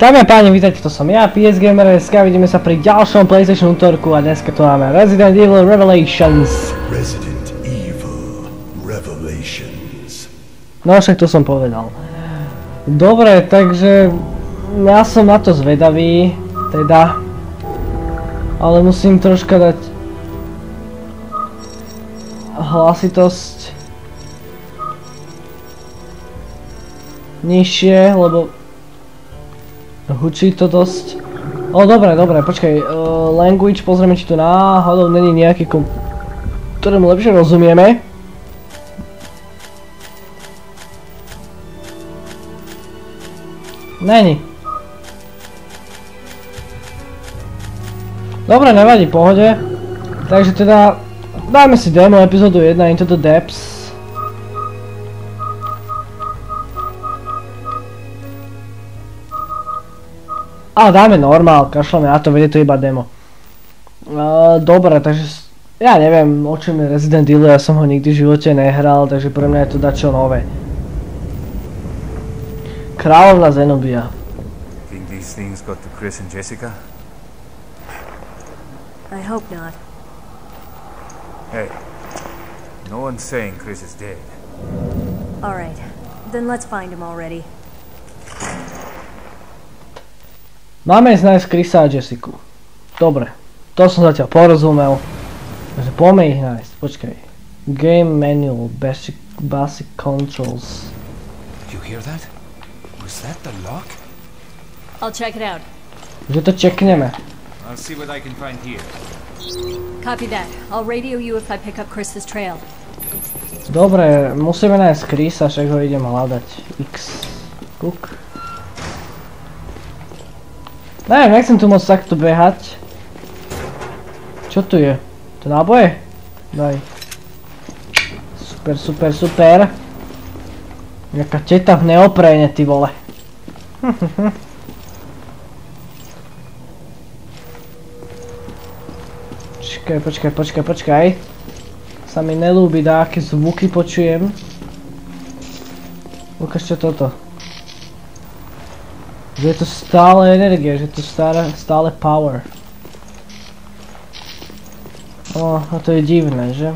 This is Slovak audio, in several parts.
Dámy a páni, vítajte, to som ja, PS Gamer.sk, vidíme sa pri ďalšom PlayStation útorku a dneska tu máme Resident Evil Revelations. Resident Evil Revelations. No však to som povedal. Dobre, takže ja som na to zvedavý, teda. Ale musím troška dať hlasitosť nižšie, lebo hučí to dosť. O, dobre, počkaj, language, pozrieme, či tu náhodou není nejaký ktorému lepšie rozumieme. Není. Dobre, nevadí, pohode. Takže teda, dáme si demo epizódu 1 Into the Depths. Ale dáme normál, kašľame na to, vedie to iba demo. Dobre, takže ja neviem, o čom je Resident Evil, ja som ho nikdy v živote nehral, takže pre mňa je to dačo nové. Kráľovna Zenobia. Think these things got to Chris and Jessica? I hope not. Hey, no one's saying Chris is dead. Alright, then let's find him already. Máme ísť nájsť Chrisa a Jessiku. Dobre, to som zatiaľ porozumel. Takže poďme ich nájsť, počkaj. Game manual, basic controls. You hear that? Was that the lock? I'll check it out. Že to čekneme. I'll see what I can find here. Copy that. I'll radio you if I pick up Chris's trail. Dobre, musíme nájsť Chrisa, však ho idem hľadať. X. Kuk. Neviem, nechcem tu moc takto behať. Čo tu je? To náboje? Daj. Super. Jaká teta v neopréne, ty vole. Počkaj. Sa mi nelúbi, aké zvuky počujem. Ukáž čo toto. Že je to stále energia, že je to stále power. O, a to je divné, že?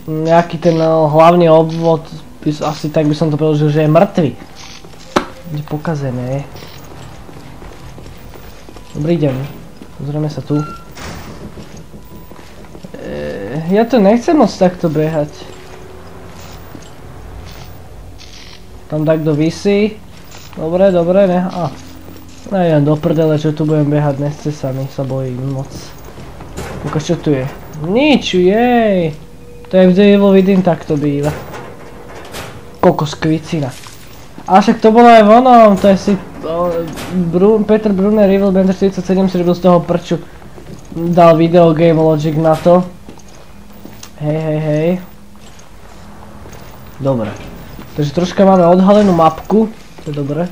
Nejaký ten hlavný obvod, asi tak by som to preložil, že je mŕtvy. Je pokazené. Dobrý deň, pozrieme sa tu. Ja to nechcem moc takto behať. Tam takto visí. Dobre, ne. Nejdem do prdele, čo tu budem behať, nechce sa mi, sa bojím moc. Ukáž, čo tu je. Nič, jej. To je v The Evil Within, tak to býva. Kokos kvicina. A však to bolo aj v onom, to je si... Peter Brunner, Evil Bender 47 si robil z toho prču. Dal video Game Logic na to. Hej. Dobre. Takže troška máme odhalenú mapku, to je dobré.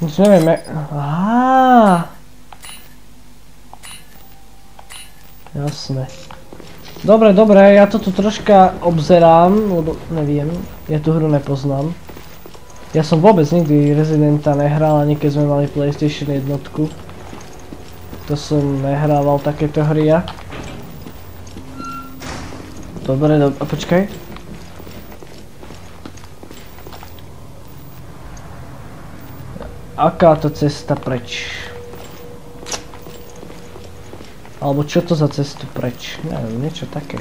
Nič nevieme. Aha. Jasné. Dobre, ja to tu troška obzerám, lebo neviem, ja tú hru nepoznám. Ja som vôbec nikdy Residenta nehral, ani keď sme mali PlayStation 1. To som nehrával takéto hry ja. Dobre, a počkaj. Aká to cesta preč? Alebo čo to za cestu preč? Neviem, niečo také.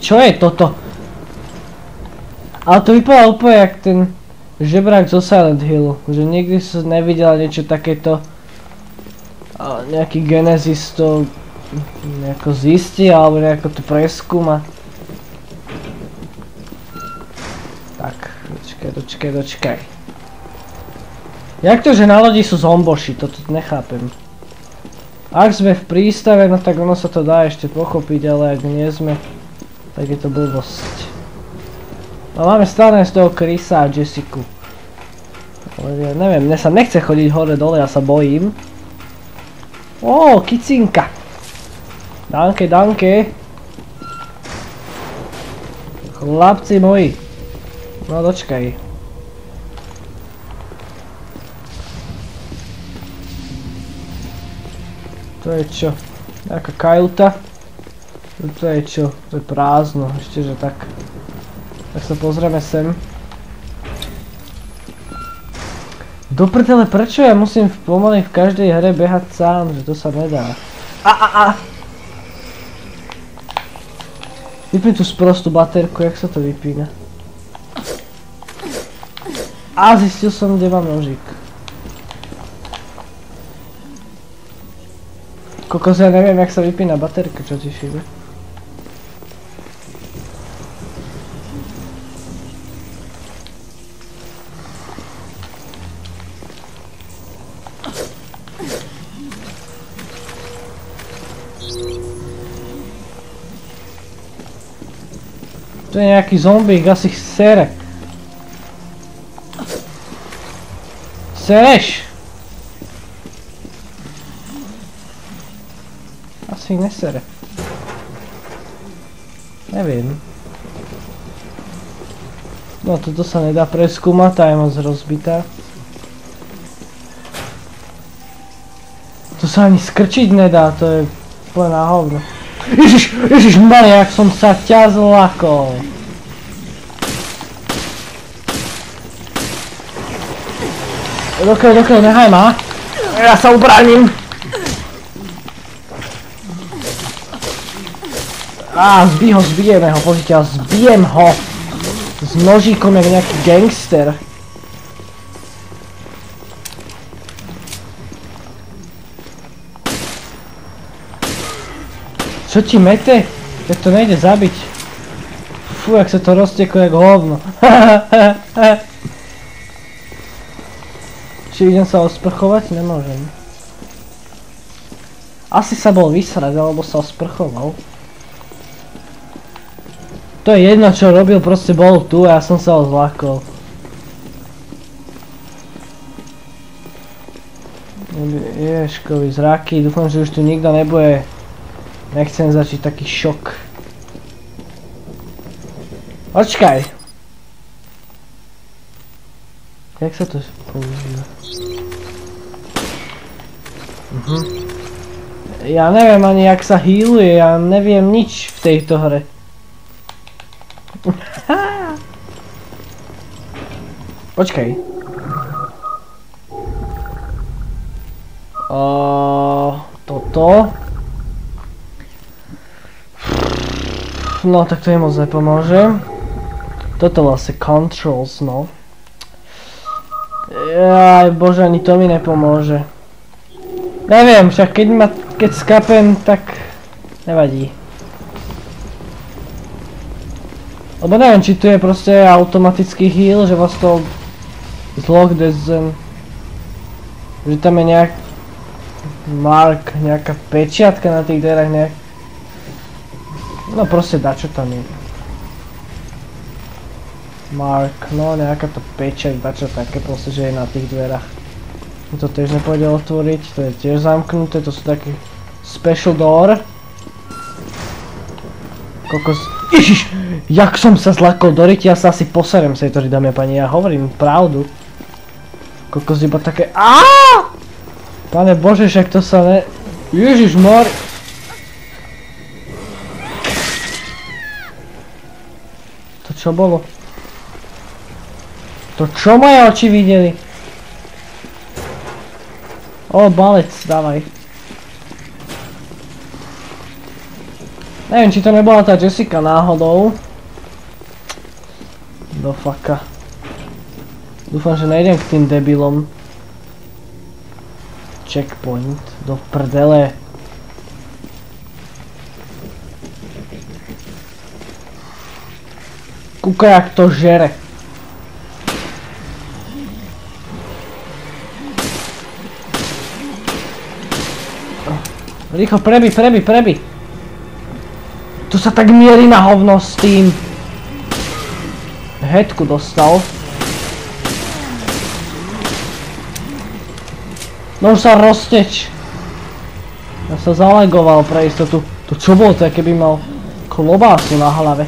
Čo je toto? Ale to vypadá úplne jak ten žebrák zo Silent Hillu. Že nikdy som nevidel niečo takéto. Nejaký Genesis to nejako zistí, alebo nejako to preskúma. Tak, dočkaj. Jak to, že na lodi sú zomboši? Toto nechápem. Ak sme v prístave, no tak ono sa to dá ešte pochopiť, ale ak nie sme, tak je to blbosť. A máme stále z toho Chrisa a Jessiku. Ale ja neviem, mne sa nechce chodiť hore dole, ja sa bojím. Ó, kicinka. Danke. Chlapci moji. No dočkaj. To je čo? Nejaká kajuta? To je čo? To je prázdno, ešte že tak. Tak sa pozrieme sem. Do prdele, prečo ja musím pomaly v každej hre behať sám, že to sa nedá. Vypni tú sprostú baterku, jak sa to vypína. Zistil som, kde mám nožík. Kokos, ja neviem, jak sa vypína baterka, čo ti šíbe. To je nejaký zombík, asi sere. Sereš? Asi ich nesere. Neviem. No toto sa nedá preskúmať, tá je moc rozbitá. To sa ani skrčiť nedá, to je úplne na hovno. Ježišmaria, jak som sa ťa zlakol. Dokiaľ, nechaj ma. Ja sa ubránim. Zbijeme ho, pozrite, zbijem ho. S nožíkom jak nejaký gangster. Čo ti mete? Tak to nejde zabiť. Fú, jak sa to rozteklo jak hovno. Či idem sa osprchovať? Nemôžem. Asi sa bol vysrať, alebo sa osprchoval. To je jedno, čo robil, proste bol tu a ja som sa ho zlakol. Ježkovi zraky, dúfam, že už tu nikto nebude. Nechcem začať taký šok. Počkaj! Jak sa to používa? Ja neviem ani jak sa healuje, ja neviem nič v tejto hre. Počkaj. Toto. No tak to je moc nepomôže. Toto vlastne controls, no. Jaj, bože, ani to mi nepomôže. Neviem, však keď skapem, tak nevadí. Lebo neviem, či tu je proste automatický heal, že vás to zlog dezen. Že tam je nejak mark, nejaká pečiatka na tých dverách, nejak. No proste dačo tam je. Mark, no nejaká to pečať, dačo také proste, že je na tých dverách. To tiež nepôjde otvoriť, to je tiež zamknuté, to sú také special door. Kokos, ježiš, jak som sa zlakol do ryti, ja sa asi poserem z tejto hry, dámy a pani, ja hovorím pravdu. Kokos iba také, Pane Bože, však to sa ne... Ježišmar... To čo bolo? To čo moje oči videli? Balec, dávaj. Neviem, či to nebola tá Jessica náhodou. Do faka. Dúfam, že nejdem k tým debilom. Checkpoint, do prdele. Kúkaj, jak to žere. Rýchlo, prebi. Tu sa tak mierí na hovno s tým. Headku dostal. No už sa rozteč. Ja sa zalegoval pre istotu. To čo bolo to, keby mal klobásu na hlave.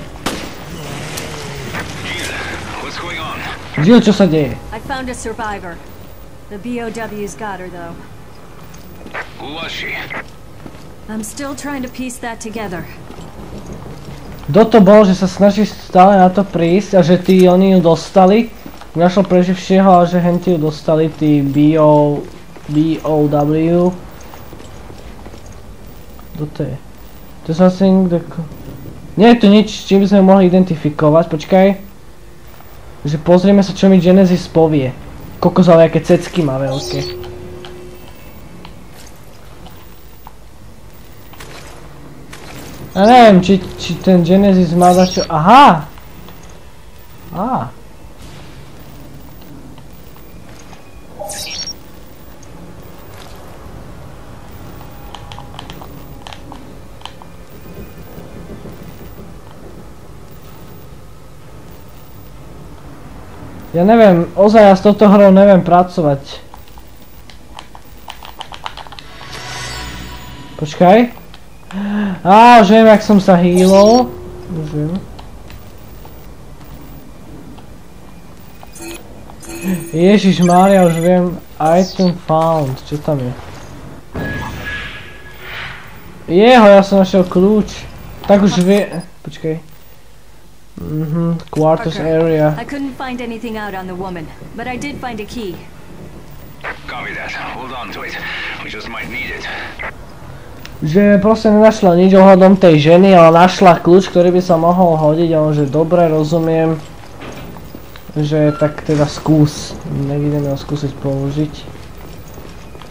Jill, čo sa deje? I found a survivor. The BOW's got her, though. Who was she? I'm still trying to piece that together. Kto to bol, že sa snaží stále na to prísť a že tí oni ju dostali? Našlo preživšieho, ale že henti ju dostali tí BOW. Kto to je? To sa asi nikto... Nie je to nič, s čím by sme mohli identifikovať, počkaj. Že pozrieme sa, čo mi Genesis povie. Kokos, ale aké cecky má veľké. Ja neviem, či ten Genesis má dačo... Aha! Á. Ja neviem, ozaj ja s touto hrou neviem pracovať. Počkaj. Á, už viem, jak som sa healol. Už viem. Ježišmária, už viem. Item found. Čo tam je? Jeho, ja som našiel kľúč. Tak už vie... Počkaj. Quarters area. I couldn't find anything out on the woman, but I did find a key. Copy that. Hold on to it. We just might need it. Že proste nenašla nič ohľadom tej ženy, ale našla kľúč, ktorý by sa mohol hodiť a on že dobre, rozumiem. Že tak teda skús. Nevidíme ho skúsiť použiť.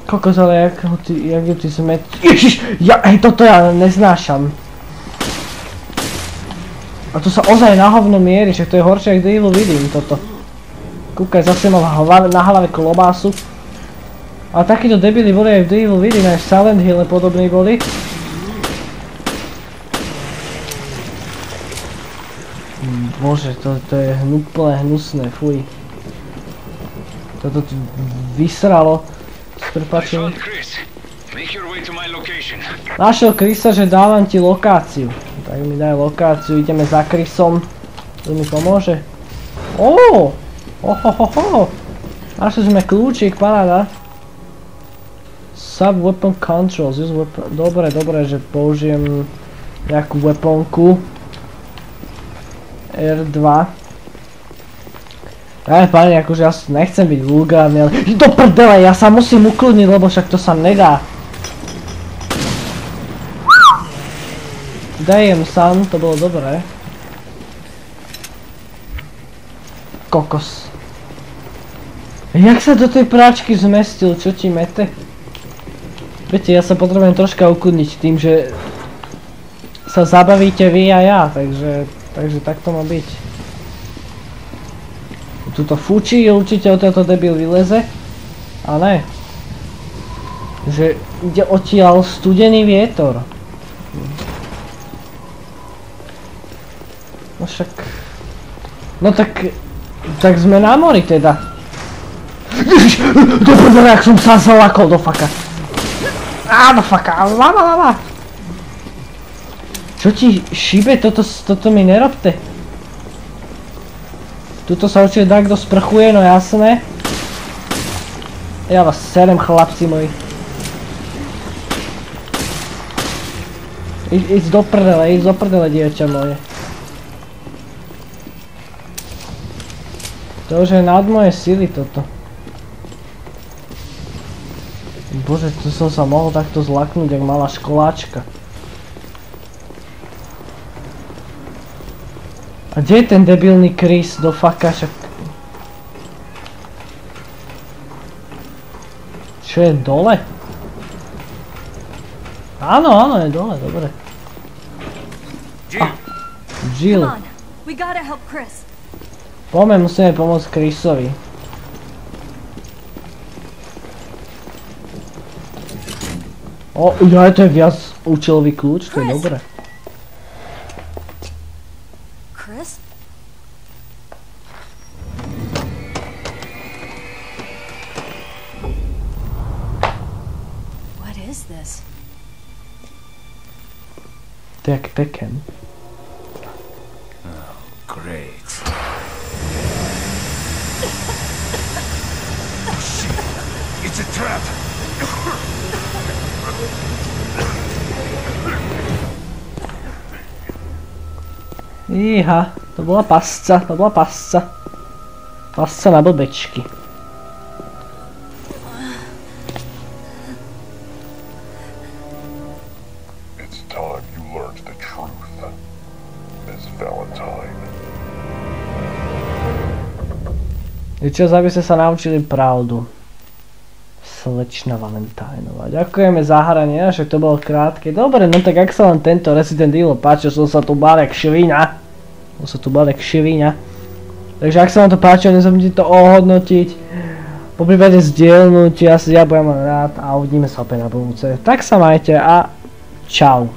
Kokos, ale jak ju ty smet... Ježiš! Hej, toto ja neznášam. A tu sa ozaj na hovno mierí, že to je horšie, jak The Evil Within toto. Kúkaj, zase mal na hlave klobásu. Ale takíto debili boli aj v The Evil Within, aj v Silent Hill podobní boli. Bože, to je úplne hnusné, fuj. Toto tu vysralo. S prepáčením. Našiel Chrisa, že dávam ti lokáciu. Tak mi daj lokáciu, ideme za Chrisom. To mi pomôže. Ó! Ohohoho! Našli sme kľúčik, paráda. Sub-weapon controls, use weapon... Dobre, že použijem nejakú weaponku. R2. Pani, akože ja nechcem byť vulgárny, ale... Do prdele, ja sa musím ukludniť, lebo však to sa nedá. Dajem sam, to bolo dobré. Kokos. Jak sa do tej práčky zmestil, čo ti mete? Viete, ja sa potrebujem troška ukludniť tým, že sa zabavíte vy a ja, takže tak to má byť. Tuto fučí, určite odtiaľto debil vyleze. A ne. Že ide odtiaľ studený vietor. No však... No tak sme na mori teda. Ježiš! Do prdele, jak som sa zalakol do faka. Á, do faka, lá. Čo ti šíbe? Toto mi nerobte. Tuto sa určite kto sprchuje, no jasné. Ja vás serem, chlapci moji. Ísť do prdele, dievča moje. To už je nad moje sily toto. Bože, tu som sa mohol takto zlaknúť, jak malá školáčka. A kde je ten debilný Chris do faka, však... Čo je dole? Áno, je dole, dobre. Jill. Poďme, musíme pomôcť Chrisovi. Ja, to je viac účelový kľúč, to je dobré. Chris? What is this? Tak Tekken. Oh, great. It's a trap. Íha, to bola pasca, to bola pasca. Pasca na blbečky. It's time you learned the truth, Miss Valentine. Je čas, aby ste sa naučili pravdu. Slečna Valentínová. Ďakujeme za hranie, že to bolo krátke. Dobre, no tak ak sa vám tento Resident Evil páčil, som sa tu bál jak švina. Takže ak sa vám to páčilo, nezabudnite to ohodnotiť. Poprípade zdieľnúť, ja budem rád a uvidíme sa opäť na budúce. Tak sa majte a čau.